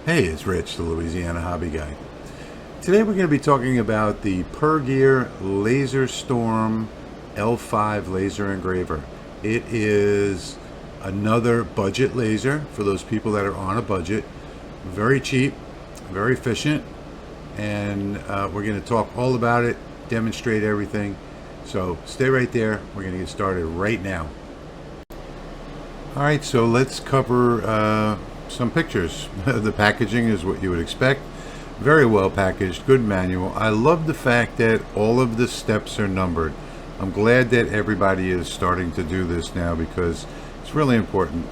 Hey, it's Rich, the Louisiana Hobby Guy. Today we're going to be talking about the Pergear Laserstorm L5 laser engraver. It is another budget laser for those people that are on a budget. Very cheap, very efficient, and we're going to talk all about it, demonstrate everything. So stay right there. We're going to get started right now. All right, so let's cover some pictures. The packaging is what you would expect. Very well packaged, good manual. I love the fact that all of the steps are numbered. I'm glad that everybody is starting to do this now because it's really important.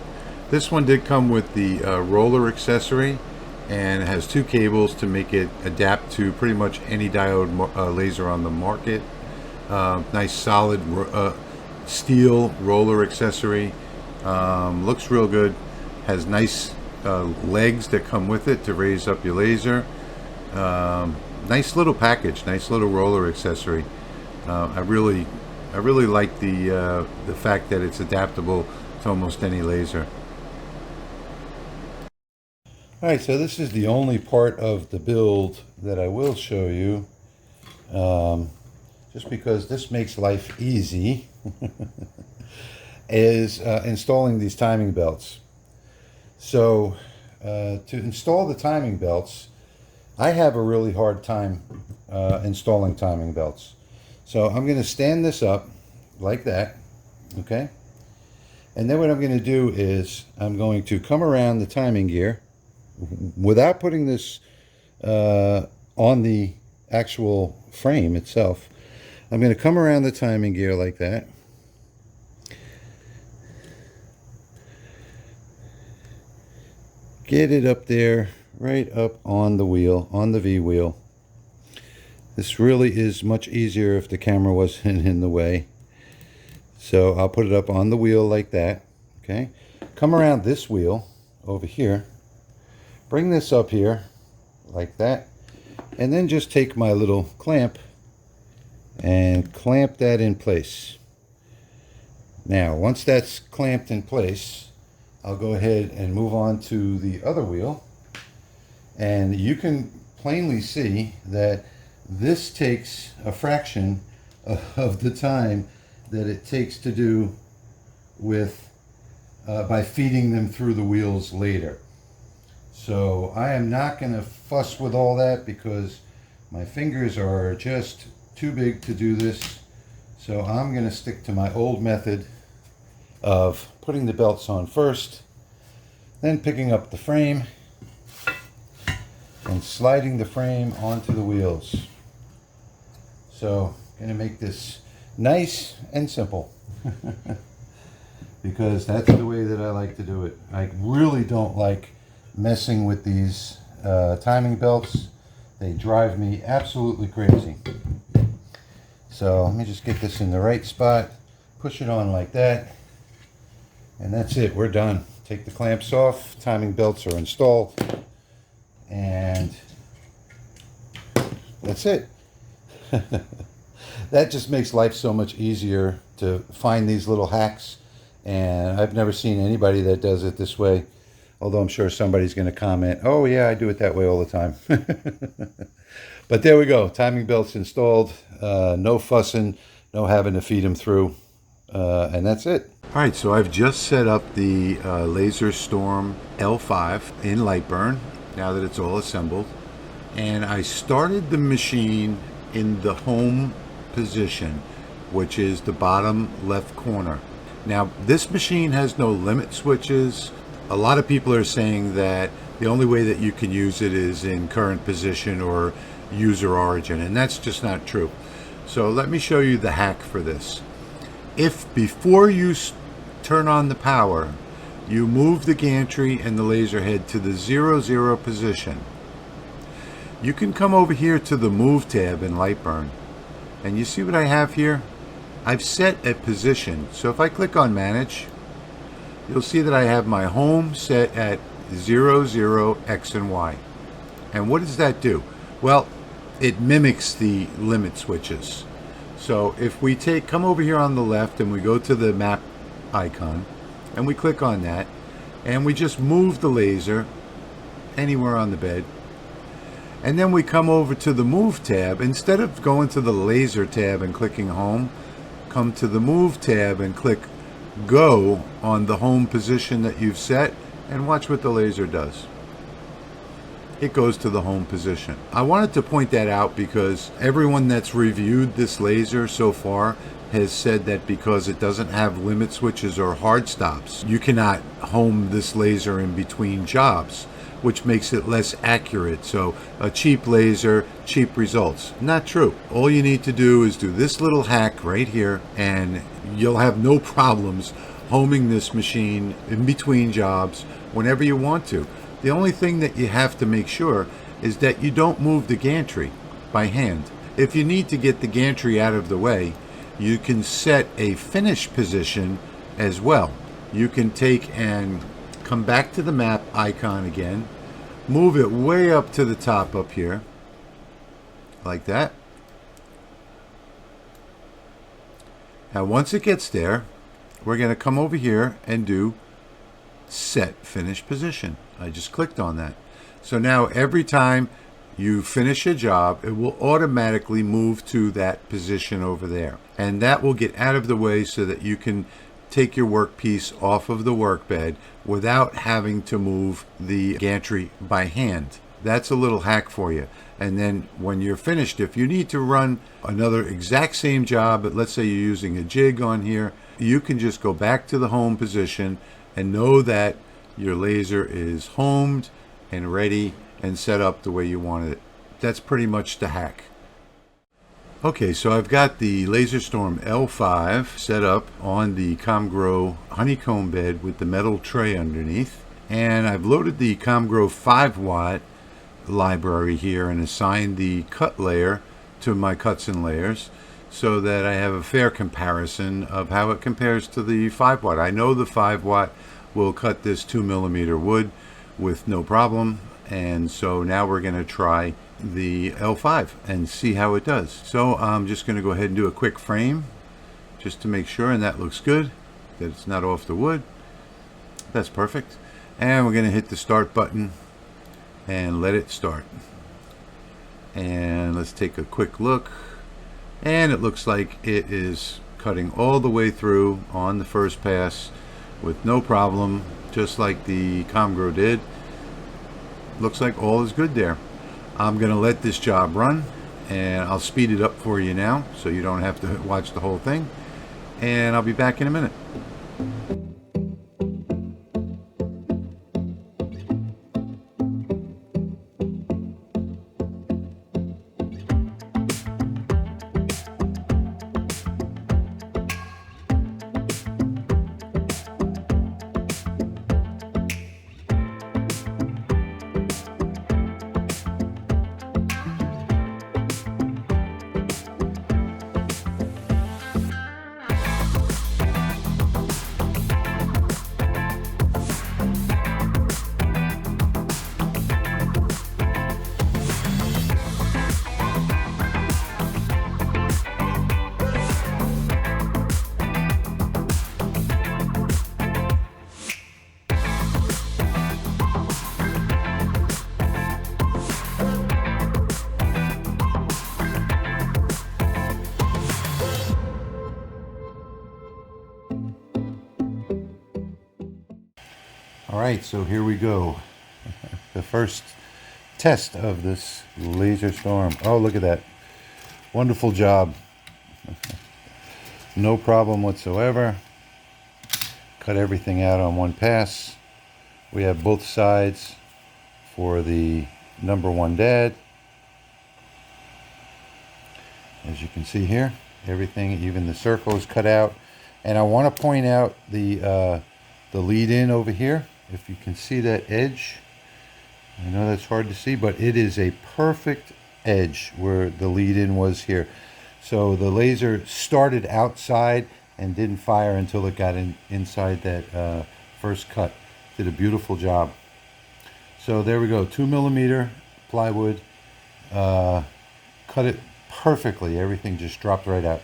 This one did come with the roller accessory, and it has two cables to make it adapt to pretty much any diode laser on the market. Nice solid steel roller accessory. Looks real good. Has nice legs that come with it to raise up your laser. Nice little package, nice little roller accessory. I really like the fact that it's adaptable to almost any laser. All right, so this is the only part of the build that I will show you, just because this makes life easy, is installing these timing belts. So to install the timing belts, I have a really hard time installing timing belts. So I'm going to stand this up like that, okay? And then what I'm going to do is I'm going to come around the timing gear without putting this on the actual frame itself. I'm going to come around the timing gear like that. Get it up there, right up on the wheel, on the V wheel. This really is much easier if the camera wasn't in the way. So I'll put it up on the wheel like that, okay? Come around this wheel over here, bring this up here like that, and then just take my little clamp and clamp that in place. Now, once that's clamped in place, I'll go ahead and move on to the other wheel, and you can plainly see that this takes a fraction of the time that it takes to do with by feeding them through the wheels later. So I am not going to fuss with all that because my fingers are just too big to do this. So I'm going to stick to my old method of putting the belts on first, then picking up the frame and sliding the frame onto the wheels. So I'm going to make this nice and simple because that's the way that I like to do it. I really don't like messing with these timing belts. They drive me absolutely crazy. So let me just get this in the right spot, push it on like that, and that's it. We're done. Take the clamps off, timing belts are installed, and that's it. That just makes life so much easier to find these little hacks, and I've never seen anybody that does it this way, although I'm sure somebody's going to comment, oh yeah, I do it that way all the time. But there we go, timing belts installed, no fussing, no having to feed them through, and that's it. All right, so I've just set up the Laserstorm L5 in lightburn now that it's all assembled, and I started the machine in the home position, which is the bottom left corner. Now this machine has no limit switches. A lot of people are saying that the only way that you can use it is in current position or user origin, and that's just not true. So let me show you the hack for this. If before you turn on the power, you move the gantry and the laser head to the 0, 0 position, you can come over here to the Move tab in Lightburn, and you see what I have here? I've set a position. So if I click on Manage, you'll see that I have my home set at 0, 0, X and Y. And what does that do? Well, it mimics the limit switches. So if we come over here on the left and we go to the map icon and we click on that and we just move the laser anywhere on the bed. And then we come over to the Move tab. Instead of going to the Laser tab and clicking Home, come to the Move tab and click Go on the home position that you've set, and watch what the laser does. It goes to the home position. I wanted to point that out because everyone that's reviewed this laser so far has said that because it doesn't have limit switches or hard stops, you cannot home this laser in between jobs, which makes it less accurate. So a cheap laser, cheap results. Not true. All you need to do is do this little hack right here, and you'll have no problems homing this machine in between jobs whenever you want to. The only thing that you have to make sure is that you don't move the gantry by hand. If you need to get the gantry out of the way, you can set a finish position as well. You can take and come back to the map icon again, move it way up to the top up here, like that. Now once it gets there, we're going to come over here and do set finish position. I just clicked on that. So now every time you finish a job, it will automatically move to that position over there. And that will get out of the way so that you can take your workpiece off of the workbed without having to move the gantry by hand. That's a little hack for you. And then when you're finished, if you need to run another exact same job, but let's say you're using a jig on here, you can just go back to the home position and know that your laser is homed and ready and set up the way you wanted it. That's pretty much the hack. Okay, so I've got the Laserstorm L5 set up on the ComGrow Honeycomb bed with the metal tray underneath, and I've loaded the ComGrow 5-watt library here and assigned the cut layer to my cuts and layers so that I have a fair comparison of how it compares to the 5-watt. I know the 5-watt will cut this 2mm wood with no problem, and so now we're going to try the L5 and see how it does. So I'm just going to go ahead and do a quick frame just to make sure, and that looks good, that it's not off the wood. That's perfect. And we're going to hit the start button and let it start. And let's take a quick look, and it looks like it is cutting all the way through on the first pass with no problem, just like the ComGrow did. Looks like all is good there. I'm going to let this job run, and I'll speed it up for you now so you don't have to watch the whole thing, and I'll be back in a minute. Alright, so here we go. The first test of this Laserstorm. Oh, look at that. Wonderful job. No problem whatsoever. Cut everything out on one pass. We have both sides for the #1 dad. As you can see here, everything, even the circle is cut out. And I want to point out the lead-in over here. If you can see that edge, I know that's hard to see, but it is a perfect edge where the lead-in was here. So the laser started outside and didn't fire until it got inside that first cut. Did a beautiful job. So there we go, 2mm plywood, cut it perfectly. Everything just dropped right out.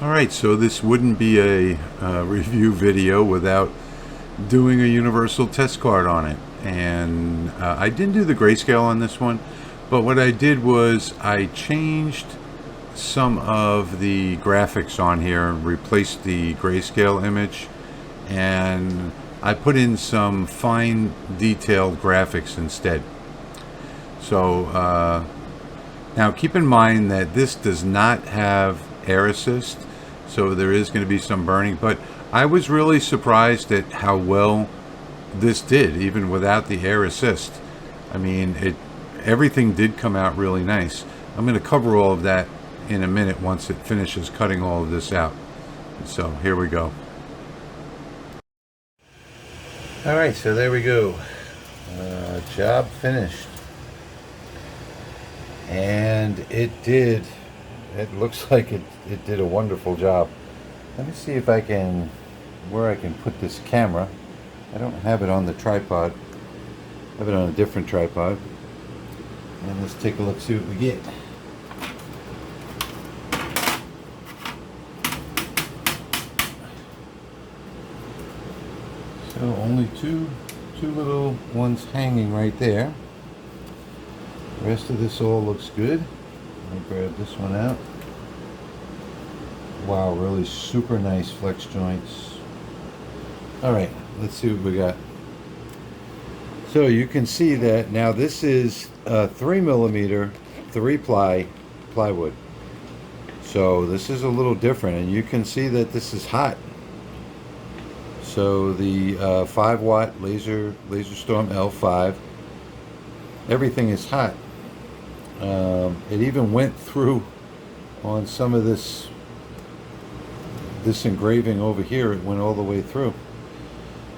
Alright, so this wouldn't be a review video without doing a universal test card on it. And I didn't do the grayscale on this one, but what I did was I changed some of the graphics on here and replaced the grayscale image, and I put in some fine detailed graphics instead. So now keep in mind that this does not have air assist, so there is going to be some burning, but I was really surprised at how well this did, even without the air assist. I mean, everything did come out really nice. I'm going to cover all of that in a minute once it finishes cutting all of this out. So here we go. All right, so there we go. Job finished. And it looks like it did a wonderful job. Let me see if I can, where I can put this camera. I don't have it on the tripod. I have it on a different tripod. And let's take a look, see what we get. So only two little ones hanging right there. The rest of this all looks good. Let me grab this one out. Wow, really super nice flex joints. Alright, let's see what we got. So you can see that now this is 3mm 3-ply plywood. So this is a little different, and you can see that this is hot. So the 5-watt Laserstorm L5, everything is hot. It even went through on some of this engraving over here. It went all the way through.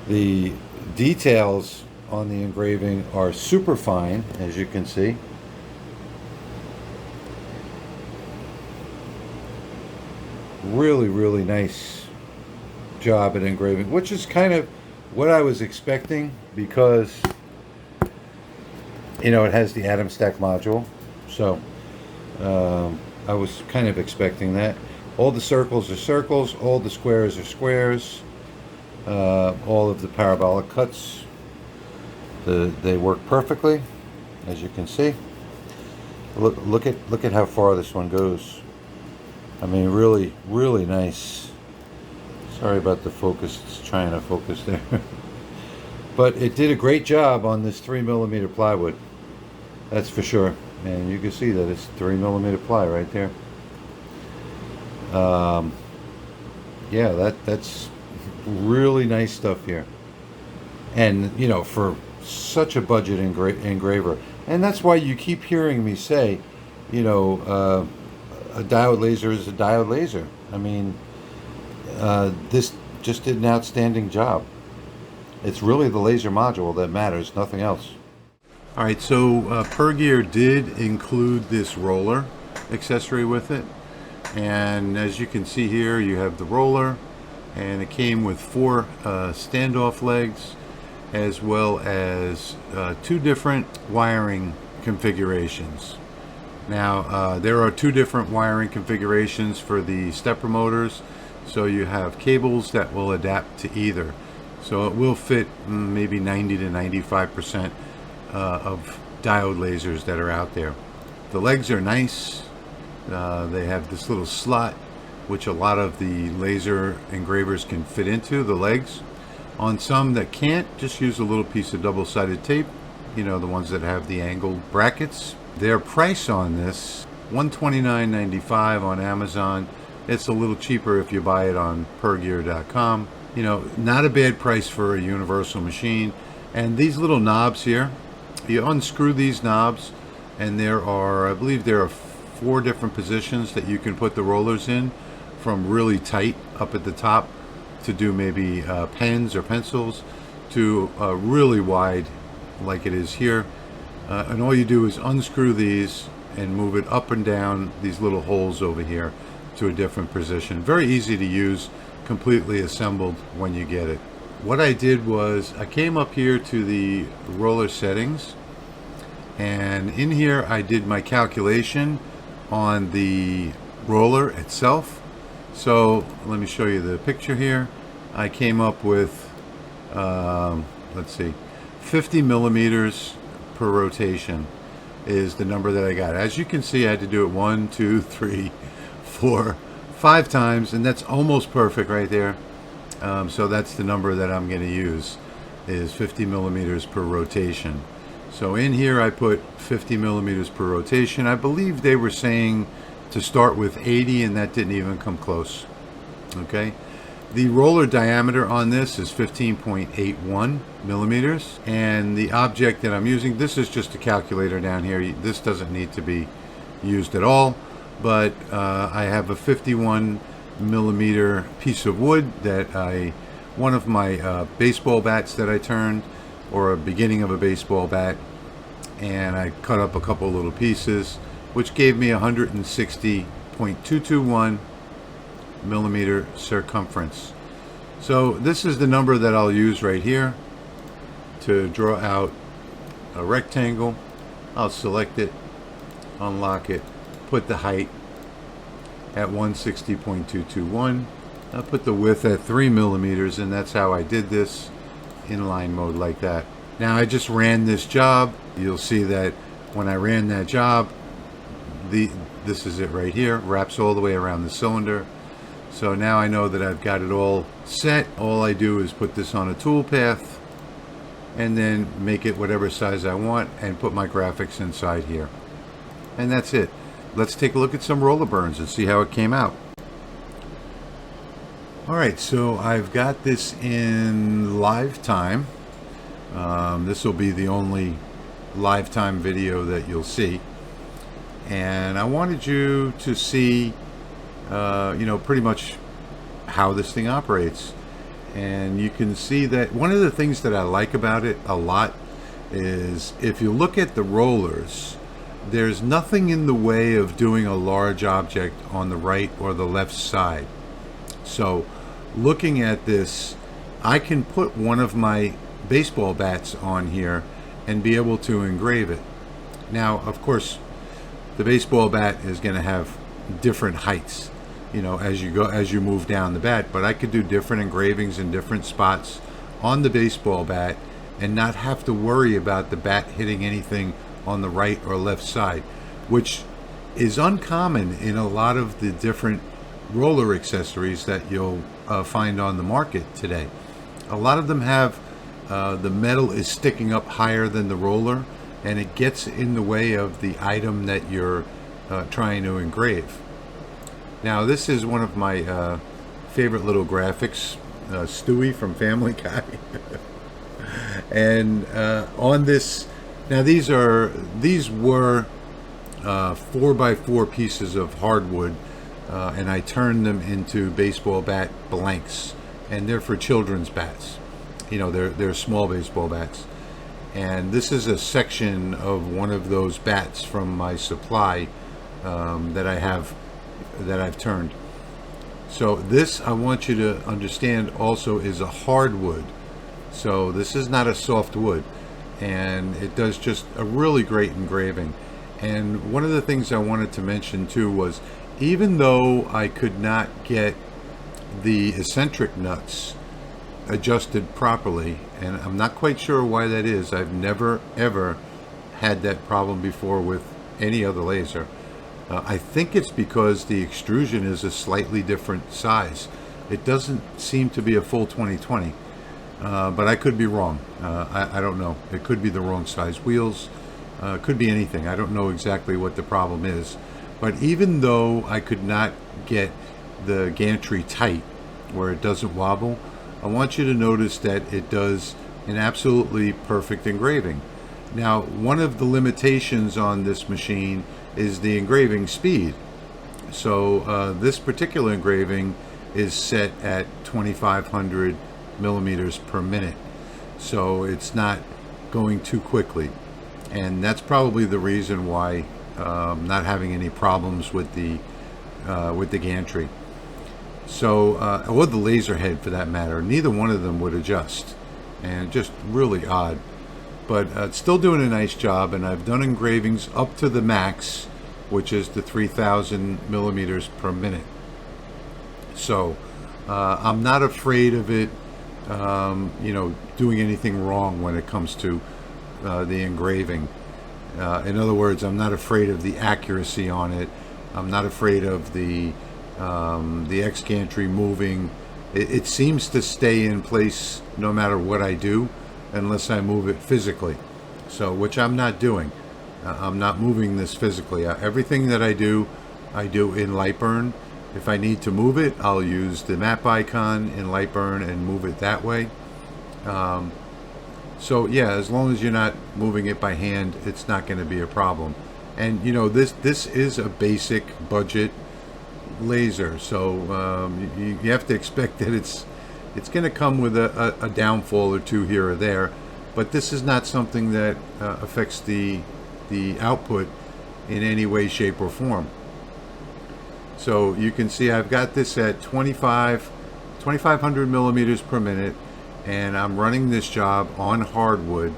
The details on the engraving are super fine, as you can see. Really nice job at engraving, which is kind of what I was expecting, because you know it has the atom stack module. So I was kind of expecting that. All the circles are circles, all the squares are squares. All of the parabolic cuts, they work perfectly, as you can see. Look at how far this one goes. I mean, really nice. Sorry about the focus, it's trying to focus there. But it did a great job on this 3mm plywood, that's for sure. And you can see that it's 3mm ply right there. Yeah, that's really nice stuff here. And you know, for such a budget engraver, and that's why you keep hearing me say, you know, a diode laser is a diode laser. I mean, this just did an outstanding job. It's really the laser module that matters, nothing else. All right, so Pergear did include this roller accessory with it, and as you can see here, you have the roller, and it came with 4 standoff legs, as well as 2 different wiring configurations. Now there are 2 different wiring configurations for the stepper motors, so you have cables that will adapt to either. So it will fit maybe 90 to 95% of diode lasers that are out there. The legs are nice. They have this little slot which a lot of the laser engravers can fit into, the legs. On some that can't, just use a little piece of double-sided tape, you know, the ones that have the angled brackets. Their price on this, $129.95 on Amazon. It's a little cheaper if you buy it on pergear.com. You know, not a bad price for a universal machine. And these little knobs here, you unscrew these knobs, and there are, I believe there are 4 different positions that you can put the rollers in, from really tight up at the top to do maybe pens or pencils, to really wide like it is here. And all you do is unscrew these and move it up and down these little holes over here to a different position. Very easy to use, completely assembled when you get it. What I did was I came up here to the roller settings, and in here I did my calculation on the roller itself. So let me show you the picture here. I came up with let's see, 50 millimeters per rotation is the number that I got. As you can see, I had to do it 1, 2, 3, 4, 5 times, and that's almost perfect right there. So that's the number that I'm going to use, is 50 millimeters per rotation. So in here I put 50 millimeters per rotation. I believe they were saying to start with 80, and that didn't even come close. Okay. The roller diameter on this is 15.81 millimeters, and the object that I'm using, this is just a calculator down here. This doesn't need to be used at all, but I have a 51 millimeter piece of wood that one of my baseball bats that I turned, or a beginning of a baseball bat, and I cut up a couple little pieces, which gave me 160.221 millimeter circumference. So this is the number that I'll use right here to draw out a rectangle. I'll select it, unlock it, put the height at 160.221. I'll put the width at 3 millimeters, and that's how I did this, inline mode like that. Now I just ran this job. You'll see that when I ran that job, this is it right here, wraps all the way around the cylinder. So now I know that I've got it all set. All I do is put this on a tool path and then make it whatever size I want and put my graphics inside here. And that's it. Let's take a look at some roller burns and see how it came out. Alright, so I've got this in live time. This will be the only live time video that you'll see. And I wanted you to see pretty much how this thing operates. And you can see that one of the things that I like about it a lot is if you look at the rollers, there's nothing in the way of doing a large object on the right or the left side. So looking at this, I can put one of my baseball bats on here and be able to engrave it. Now, of course, the baseball bat is going to have different heights, as you move down the bat, but I could do different engravings in different spots on the baseball bat and not have to worry about the bat hitting anything on the right or left side, which is uncommon in a lot of the different roller accessories that you'll find on the market today. A lot of them have the metal is sticking up higher than the roller, and it gets in the way of the item that you're trying to engrave. Now this is one of my favorite little graphics, Stewie from Family Guy. And on this, now these were 4x4 pieces of hardwood, and I turned them into baseball bat blanks, and they're for children's bats. They're small baseball bats. And this is a section of one of those bats from my supply that I've turned. So this, I want you to understand, also is a hardwood. So this is not a soft wood, and it does just a really great engraving. And one of the things I wanted to mention too was, even though I could not get the eccentric nuts adjusted properly, and I'm not quite sure why that is. I've never ever had that problem before with any other laser. I think it's because the extrusion is a slightly different size. It doesn't seem to be a full 2020, but I could be wrong. I don't know. It could be the wrong size wheels. Could be anything. I don't know exactly what the problem is. But even though I could not get the gantry tight where it doesn't wobble, I want you to notice that it does an absolutely perfect engraving. Now, one of the limitations on this machine is the engraving speed. So this particular engraving is set at 2,500 millimeters per minute. So it's not going too quickly. And that's probably the reason why I'm not having any problems with the gantry. So, or the laser head for that matter, neither one of them would adjust, and just really odd. But it's still doing a nice job, and I've done engravings up to the max, which is the 3,000 millimeters per minute. So I'm not afraid of it you know, doing anything wrong when it comes to the engraving. In other words, I'm not afraid of the accuracy on it. I'm not afraid of the X gantry moving. It seems to stay in place no matter what I do, unless I move it physically. So, which I'm not doing. I'm not moving this physically. Everything that I do in lightburn. If I need to move it, I'll use the map icon in lightburn and move it that way. So yeah, as long as you're not moving it by hand, it's not going to be a problem. And you know, this is a basic budget laser, so you have to expect that it's going to come with a downfall or two here or there. But this is not something that affects the output in any way, shape, or form. So you can see I've got this at 2500 millimeters per minute, and I'm running this job on hardwood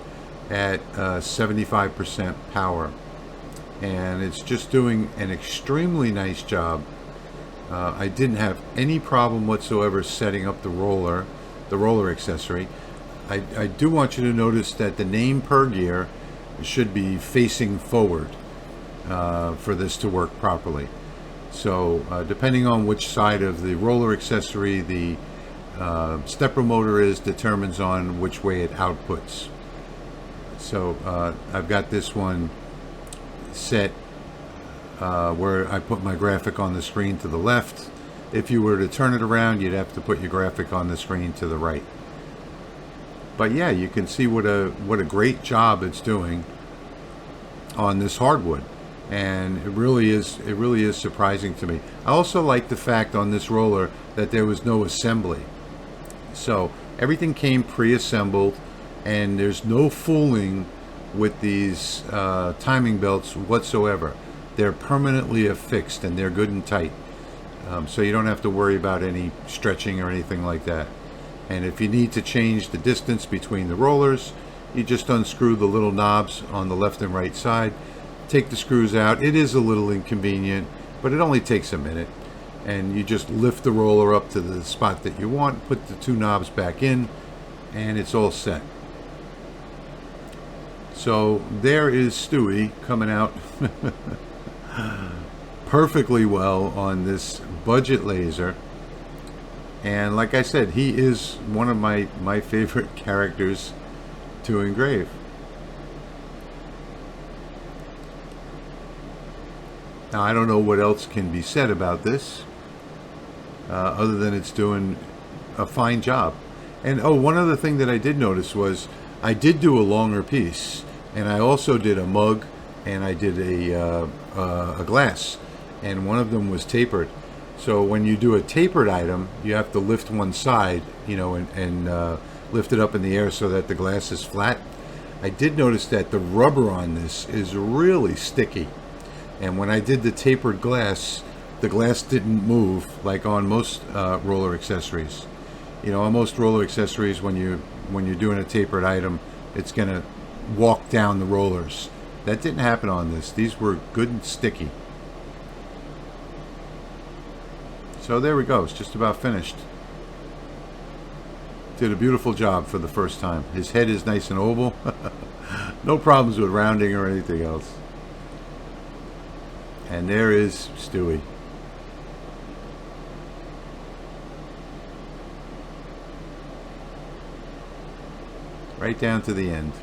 at 75% power, and it's just doing an extremely nice job. I didn't have any problem whatsoever setting up the roller accessory. I do want you to notice that the name Pergear should be facing forward for this to work properly. So depending on which side of the roller accessory the stepper motor is, determines on which way it outputs. So I've got this one set where I put my graphic on the screen to the left. If you were to turn it around, you'd have to put your graphic on the screen to the right. But yeah, you can see what a great job it's doing on this hardwood, and it really is surprising to me. I also like the fact on this roller that there was no assembly, so everything came pre-assembled, and there's no fooling with these timing belts whatsoever. They're permanently affixed and they're good and tight, so you don't have to worry about any stretching or anything like that. And if you need to change the distance between the rollers, you just unscrew the little knobs on the left and right side, take the screws out. It is a little inconvenient, but it only takes a minute. And you just lift the roller up to the spot that you want, put the two knobs back in, and it's all set. So there is Stewie coming out perfectly well on this budget laser. And like I said, he is one of my favorite characters to engrave. Now, I don't know what else can be said about this, other than it's doing a fine job. And oh, one other thing that I did notice was I did do a longer piece, and I also did a mug, and I did a glass, and one of them was tapered. So when you do a tapered item, you have to lift one side, you know, and lift it up in the air so that the glass is flat. I did notice that the rubber on this is really sticky. And when I did the tapered glass, the glass didn't move like on most roller accessories. You know, on most roller accessories, when you're doing a tapered item, it's going to walk down the rollers. That didn't happen on this. These were good and sticky. So there we go, it's just about finished. Did a beautiful job for the first time. His head is nice and oval. No problems with rounding or anything else. And there is Stewie. Right down to the end.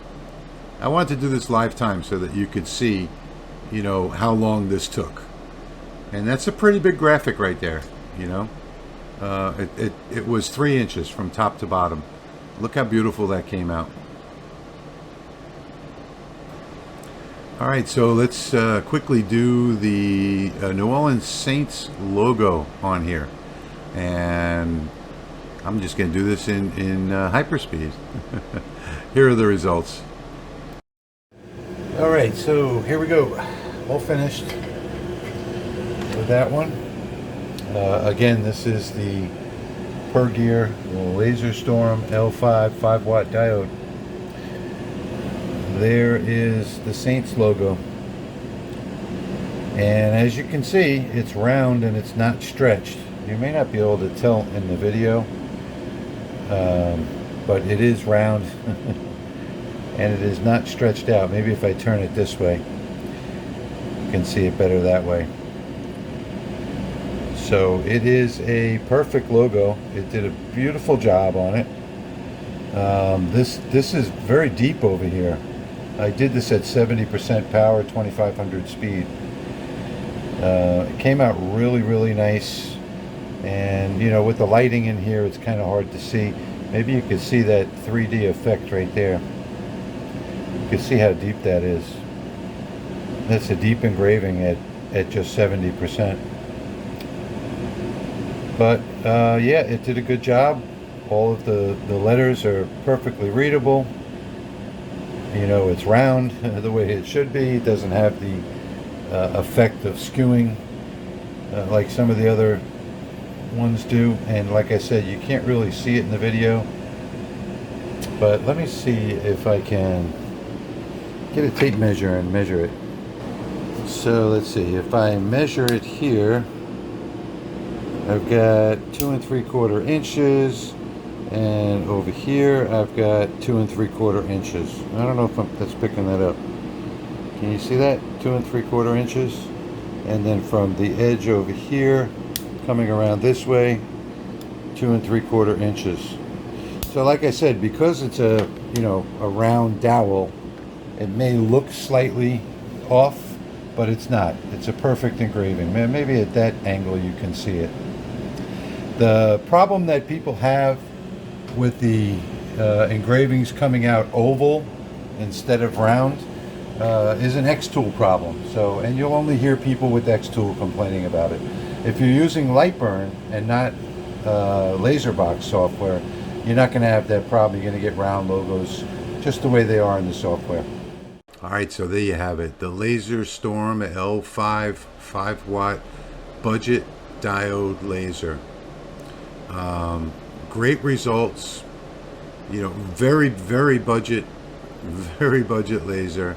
I wanted to do this live time so that you could see, you know, how long this took. And that's a pretty big graphic right there. You know, it was 3 inches from top to bottom. Look how beautiful that came out. All right, so let's quickly do the New Orleans Saints logo on here, and I'm just going to do this in hyperspeed. Here are the results. All right, so here we go, all finished with that one. Again, this is the Pergear Laserstorm L5 5-watt diode. There is the Saints logo. And as you can see, it's round and it's not stretched. You may not be able to tell in the video. but it is round and it is not stretched out. Maybe if I turn it this way, you can see it better that way. So it is a perfect logo. It did a beautiful job on it. This is very deep over here. I did this at 70% power, 2500 speed. It came out really nice, and you know, with the lighting in here, it's kind of hard to see. Maybe you could see that 3D effect right there. You can see how deep that is. That's a deep engraving at just 70%. But yeah, it did a good job. All of the letters are perfectly readable. You know, it's round the way it should be. It doesn't have the effect of skewing like some of the other ones do. And like I said, you can't really see it in the video. But let me see if I can get a tape measure and measure it. So let's see, if I measure it here, I've got 2 3/4 inches, and over here I've got 2 3/4 inches. I don't know if that's picking that up. Can you see that? 2 3/4 inches, and then from the edge over here, coming around this way, 2 3/4 inches. So like I said, because it's a a round dowel, it may look slightly off, but it's not. It's a perfect engraving. Maybe at that angle you can see it. The problem that people have with the engravings coming out oval instead of round is an X-Tool problem. So, and you'll only hear people with X-Tool complaining about it. If you're using lightburn and not LaserBox software, you're not going to have that problem. You're going to get round logos just the way they are in the software. All right, so there you have it. The Laserstorm L5 5-watt budget diode laser. Great results. You know, very budget laser.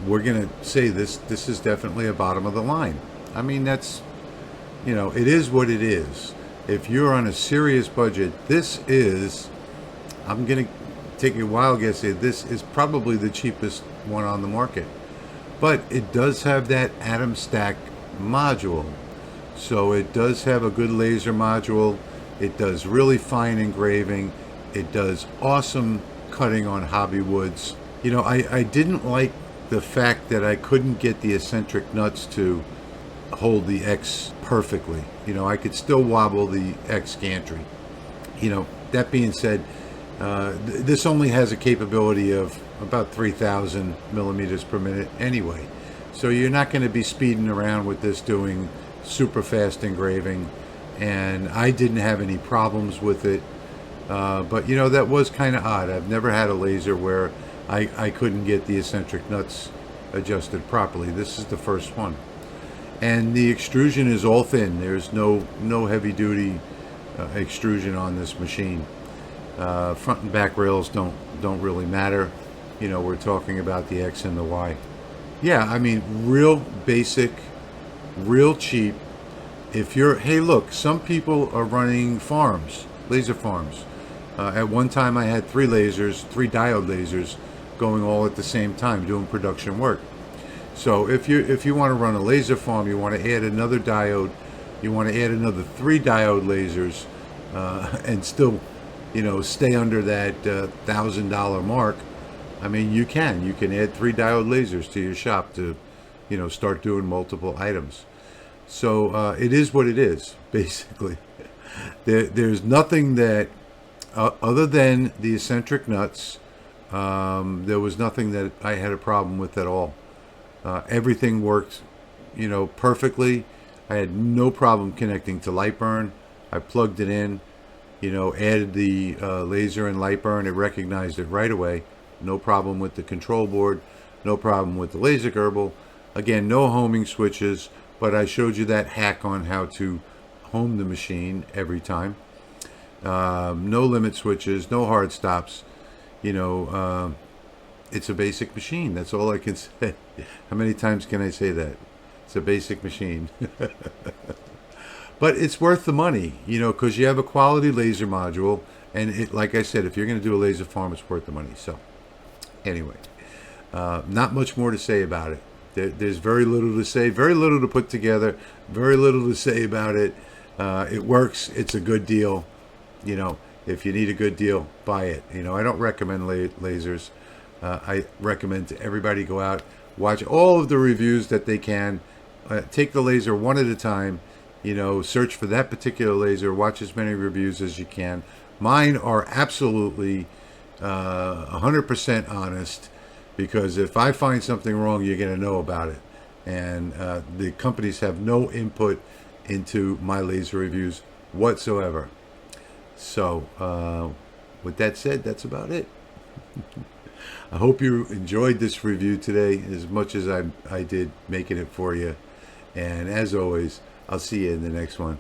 We're gonna say this is definitely a bottom of the line. I mean, that's, you know, it is what it is. If you're on a serious budget, this is, I'm gonna take a wild guess here, this is probably the cheapest one on the market. But it does have that atom stack module. So it does have a good laser module. It does really fine engraving. It does awesome cutting on hobby woods. You know, I didn't like the fact that I couldn't get the eccentric nuts to hold the X perfectly. You know, I could still wobble the X gantry. You know, that being said, this only has a capability of about 3,000 millimeters per minute anyway. So you're not going to be speeding around with this doing super fast engraving, and I didn't have any problems with it. But you know, that was kind of odd. I've never had a laser where I couldn't get the eccentric nuts adjusted properly. This is the first one. And the extrusion is all thin. There's no heavy duty extrusion on this machine. Front and back rails don't really matter. You know, we're talking about the X and the Y. Yeah, I mean, real basic, real cheap. If you're, hey look, some people are running farms, laser farms. At one time I had 3 diode lasers going all at the same time doing production work. So if you want to run a laser farm, you want to add another diode, you want to add another 3 diode lasers, and still, you know, stay under that $1,000 mark. I mean, you can add 3 diode lasers to your shop to, you know, start doing multiple items. So it is what it is, basically. There's nothing that, other than the eccentric nuts, there was nothing that I had a problem with at all. Everything worked, you know, perfectly. I had no problem connecting to lightburn. I plugged it in, you know, added the laser and lightburn. It recognized it right away. No problem with the control board. No problem with the laser gerbil. Again, no homing switches, but I showed you that hack on how to home the machine every time. No limit switches, no hard stops. You know, it's a basic machine. That's all I can say. How many times can I say that? It's a basic machine. But it's worth the money, you know, because you have a quality laser module And like I said, if you're going to do a laser farm, it's worth the money. So anyway, not much more to say about it. There's very little to say, very little to put together, very little to say about it. It works. It's a good deal. You know, if you need a good deal, buy it. You know, I don't recommend lasers. I recommend to everybody go out, watch all of the reviews that they can. Take the laser one at a time. You know, search for that particular laser. Watch as many reviews as you can. Mine are absolutely 100% honest, because if I find something wrong, you're going to know about it. And the companies have no input into my laser reviews whatsoever. So with that said, that's about it. I hope you enjoyed this review today as much as I did making it for you. And as always, I'll see you in the next one.